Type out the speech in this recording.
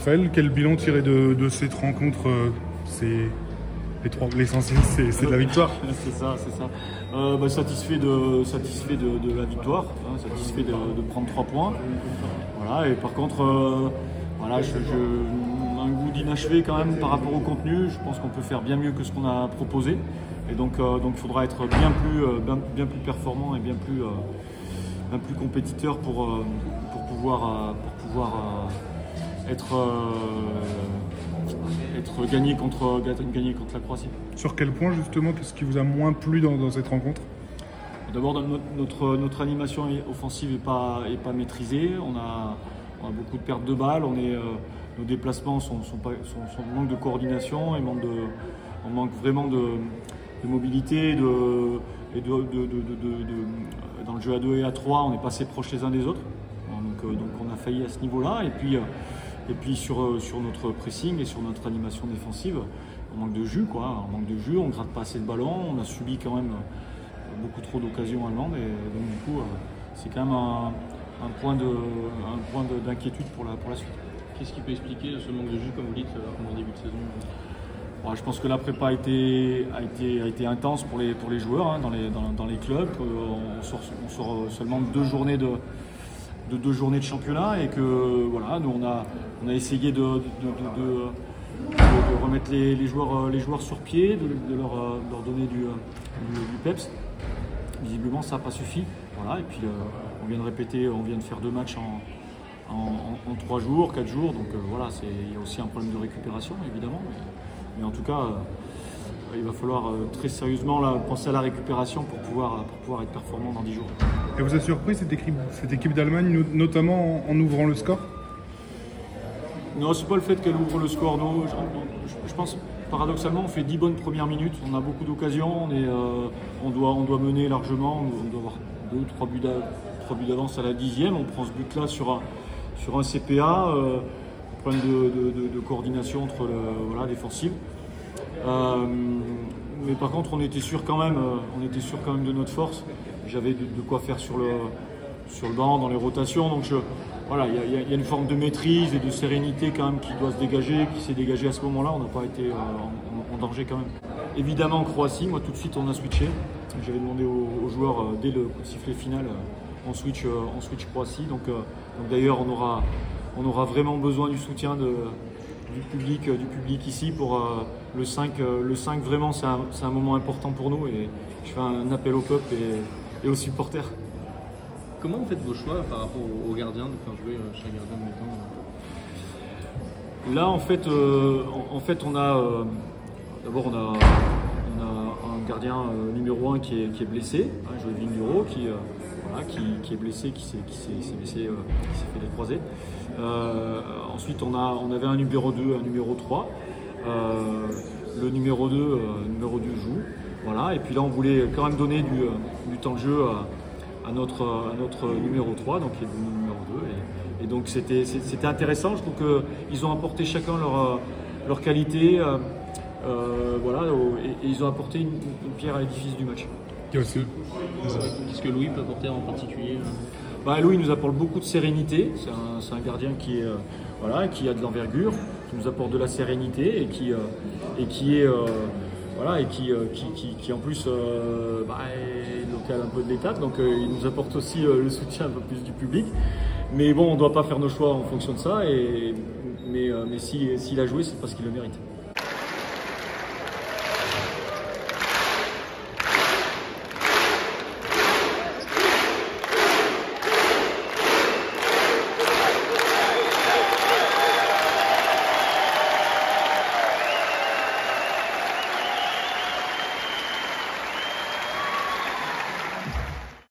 Raphaël, quel bilan tirer de cette rencontre? L'essentiel, c'est de la victoire. C'est ça. Satisfait de la victoire, hein, satisfait de prendre 3 points. Voilà, et par contre, un goût d'inachevé quand même par rapport au contenu. Je pense qu'on peut faire bien mieux que ce qu'on a proposé. Et donc il faudra être bien plus performant et bien plus compétiteur pour pouvoir gagné contre la Croatie. Sur quel point justement, qu'est-ce qui vous a moins plu dans cette rencontre? D'abord, notre animation offensive n'est pas maîtrisée. On a beaucoup de pertes de balles. Nos déplacements manque de coordination et on manque vraiment de mobilité. Dans le jeu à 2 et à 3, on est pas assez proches les uns des autres. Donc on a failli à ce niveau-là. Et puis sur notre pressing et sur notre animation défensive, on manque de jus, on gratte pas assez de ballons, on a subi quand même beaucoup trop d'occasions allemandes et donc du coup c'est quand même un point d'inquiétude pour la suite. Qu'est-ce qui peut expliquer ce manque de jus, comme vous dites, en début de saison? Je pense que la prépa a été intense pour les joueurs, hein, dans les clubs. On sort seulement de 2 journées de championnat et que voilà, nous on a essayé de remettre les joueurs sur pied, de leur donner du peps. Visiblement ça n'a pas suffi. Voilà, et puis on vient de faire 2 matchs en 3 jours, 4 jours, donc voilà, il y a aussi un problème de récupération évidemment. Mais en tout cas, il va falloir très sérieusement penser à la récupération pour pouvoir être performant dans 10 jours. Et vous a surpris cette équipe d'Allemagne, notamment en ouvrant le score? Non, c'est pas le fait qu'elle ouvre le score. Non, je pense paradoxalement, on fait 10 bonnes premières minutes. On a beaucoup d'occasions. On doit mener largement. On doit avoir 2 ou 3 buts d'avance à la 10e. On prend ce but-là sur un CPA. Problème de coordination entre défensive. Mais par contre, on était sûr quand même de notre force. J'avais de quoi faire sur le banc, dans les rotations. Donc il y a une forme de maîtrise et de sérénité quand même qui doit se dégager, qui s'est dégagée à ce moment-là. On n'a pas été en danger quand même. Évidemment, en Croatie, moi tout de suite on a switché. J'avais demandé aux joueurs dès le coup de sifflet final, on switch Croatie. Donc d'ailleurs on aura vraiment besoin du soutien du public ici pour le 5. Le 5 vraiment c'est un moment important pour nous et je fais un appel au peuple et aux supporters. Comment vous faites vos choix par rapport aux gardiens de faire jouer chaque gardien de mi-temps? Là en fait on a d'abord on a un gardien numéro 1 qui est blessé, hein, Joël Vigneault qui est blessé, qui s'est fait décroiser. Ensuite on avait un numéro 2, un numéro 3. Le numéro 2 joue. Voilà, et puis là on voulait quand même donner du temps de jeu à notre numéro 3, donc qui est devenu numéro 2. Et donc c'était intéressant. Je trouve qu'ils ont apporté chacun leur qualité. Et ils ont apporté une pierre à l'édifice du match. Qu'est-ce que Louis peut apporter en particulier? Louis nous apporte beaucoup de sérénité. C'est un gardien qui a de l'envergure, qui nous apporte de la sérénité et qui en plus est local un peu de l'étape, donc il nous apporte aussi le soutien un peu plus du public. Mais bon, on ne doit pas faire nos choix en fonction de ça. Mais s'il a joué, c'est parce qu'il le mérite.